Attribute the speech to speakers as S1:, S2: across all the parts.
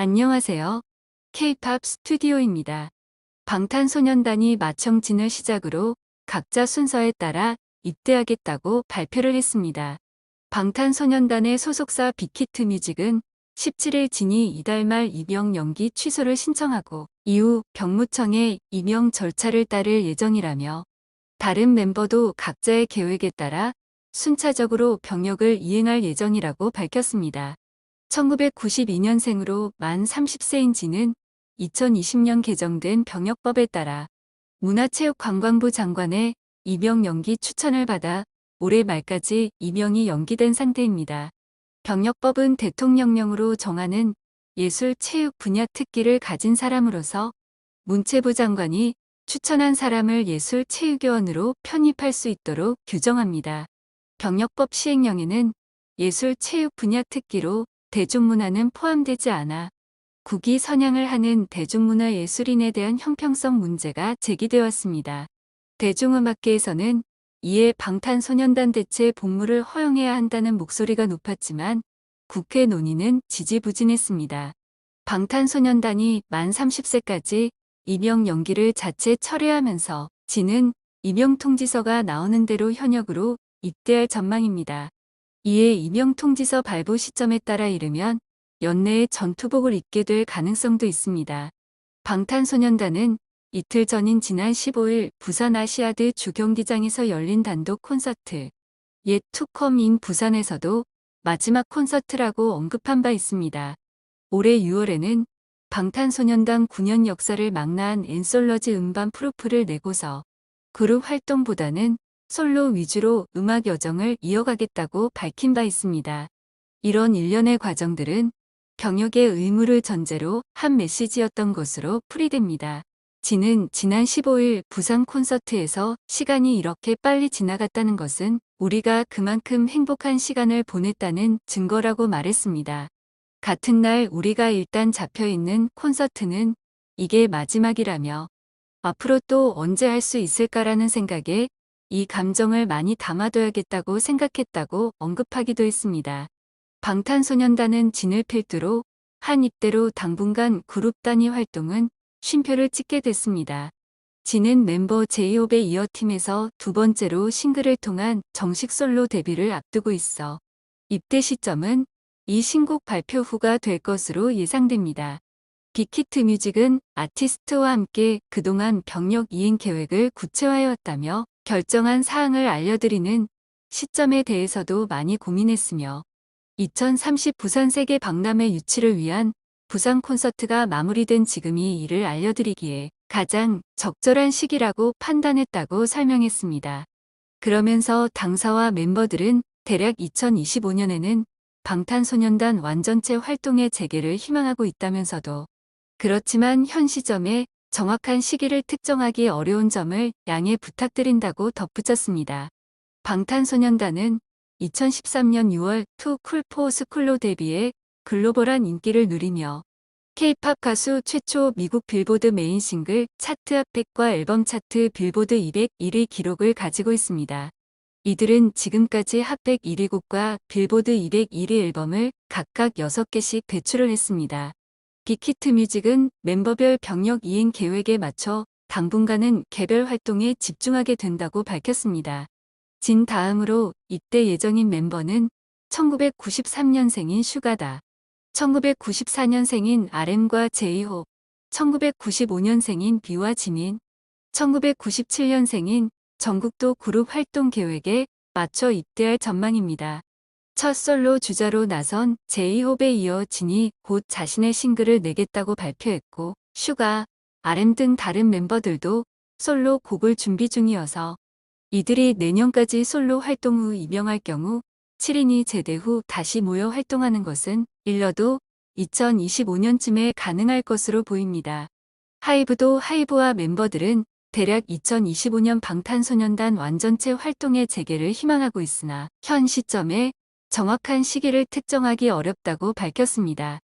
S1: 안녕하세요. K-팝 스튜디오입니다. 방탄소년단이 마청진을 시작으로 각자 순서에 따라 입대하겠다고 발표를 했습니다. 방탄소년단의 소속사 빅히트뮤직은 17일 진이 이달 말 임용 연기 취소를 신청하고 이후 병무청에 임용 절차를 따를 예정이라며 다른 멤버도 각자의 계획에 따라 순차적으로 병역을 이행할 예정이라고 밝혔습니다. 1992년생으로 만 30세인 진은 2020년 개정된 병역법에 따라 문화체육관광부 장관의 임용 연기 추천을 받아 올해 말까지 임용이 연기된 상태입니다. 병역법은 대통령령으로 정하는 예술 체육 분야 특기를 가진 사람으로서 문체부 장관이 추천한 사람을 예술 체육요원으로 편입할 수 있도록 규정합니다. 병역법 시행령에는 예술 체육 분야 특기로 대중문화는 포함되지 않아 국위 선양을 하는 대중문화예술인에 대한 형평성 문제가 제기되었습니다. 대중음악계에서는 이에 방탄소년단 대체 복무를 허용해야 한다는 목소리가 높았지만 국회 논의는 지지부진했습니다. 방탄소년단이 만 30세까지 임용 연기를 자체 철회하면서 진은 임용 통지서가 나오는 대로 현역으로 입대할 전망입니다. 이에 임용 통지서 발부 시점에 따라 이르면 연내에 전투복을 입게 될 가능성도 있습니다. 방탄소년단은 이틀 전인 지난 15일 부산 아시아드 주경기장에서 열린 단독 콘서트 옛 투컴 인 부산에서도 마지막 콘서트라고 언급한 바 있습니다. 올해 6월에는 방탄소년단 9년 역사를 망라한 앤솔러지 음반 프루프를 내고서 그룹 활동보다는 솔로 위주로 음악 여정을 이어가겠다고 밝힌 바 있습니다. 이런 일련의 과정들은 병역의 의무를 전제로 한 메시지였던 것으로 풀이됩니다. 진은 지난 15일 부산 콘서트에서 시간이 이렇게 빨리 지나갔다는 것은 우리가 그만큼 행복한 시간을 보냈다는 증거라고 말했습니다. 같은 날 우리가 일단 잡혀있는 콘서트는 이게 마지막이라며 앞으로 또 언제 할 수 있을까라는 생각에 이 감정을 많이 담아둬야겠다고 생각했다고 언급하기도 했습니다. 방탄소년단은 진을 필두로 한 입대로 당분간 그룹 단위 활동은 쉼표를 찍게 됐습니다. 진은 멤버 제이홉에 이어 팀에서 두 번째로 싱글을 통한 정식 솔로 데뷔를 앞두고 있어 입대 시점은 이 신곡 발표 후가 될 것으로 예상됩니다. 빅히트뮤직은 아티스트와 함께 그동안 병역 이행 계획을 구체화해왔다며 결정한 사항을 알려드리는 시점에 대해서도 많이 고민했으며 2030 부산 세계 박람회 유치를 위한 부산 콘서트가 마무리된 지금이 이를 알려드리기에 가장 적절한 시기라고 판단했다고 설명했습니다. 그러면서 당사와 멤버들은 대략 2025년에는 방탄소년단 완전체 활동의 재개를 희망하고 있다면서도 그렇지만 현 시점에 정확한 시기를 특정하기 어려운 점을 양해 부탁드린다고 덧붙였습니다. 방탄소년단은 2013년 6월 투 쿨포 스쿨로 데뷔해 글로벌한 인기를 누리며 K-팝 가수 최초 미국 빌보드 메인 싱글 차트 핫 100과 앨범 차트 빌보드 200 1위 기록을 가지고 있습니다. 이들은 지금까지 핫 100 1위 곡과 빌보드 200 1위 앨범을 각각 6개씩 배출을 했습니다. 빅히트뮤직은 멤버별 병역 이행 계획에 맞춰 당분간은 개별 활동에 집중하게 된다고 밝혔습니다. 진 다음으로 입대 예정인 멤버는 1993년생인 슈가다, 1994년생인 RM과 제이홉, 1995년생인 비와 지민, 1997년생인 정국도 그룹 활동 계획에 맞춰 입대할 전망입니다. 첫 솔로 주자로 나선 제이홉에 이어 진이 곧 자신의 싱글을 내겠다고 발표했고 슈가, RM 등 다른 멤버들도 솔로 곡을 준비 중이어서 이들이 내년까지 솔로 활동 후 임명할 경우 7인이 제대 후 다시 모여 활동하는 것은 일러도 2025년쯤에 가능할 것으로 보입니다. 하이브도 하이브와 멤버들은 대략 2025년 방탄소년단 완전체 활동의 재개를 희망하고 있으나 현 시점에 정확한 시기를 특정하기 어렵다고 밝혔습니다.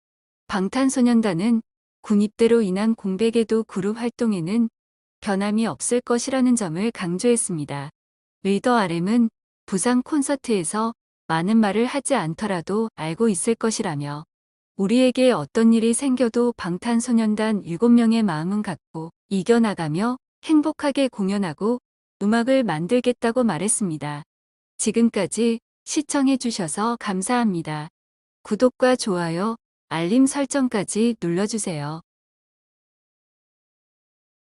S1: 방탄소년단은 군 입대로 인한 공백에도 그룹 활동에는 변함이 없을 것이라는 점을 강조했습니다. 리더 RM은 부산 콘서트에서 많은 말을 하지 않더라도 알고 있을 것이라며 우리에게 어떤 일이 생겨도 방탄소년단 7명의 마음은 같고 이겨나가며 행복하게 공연하고 음악을 만들겠다고 말했습니다. 지금까지 시청해주셔서 감사합니다. 구독과 좋아요, 알림 설정까지 눌러주세요.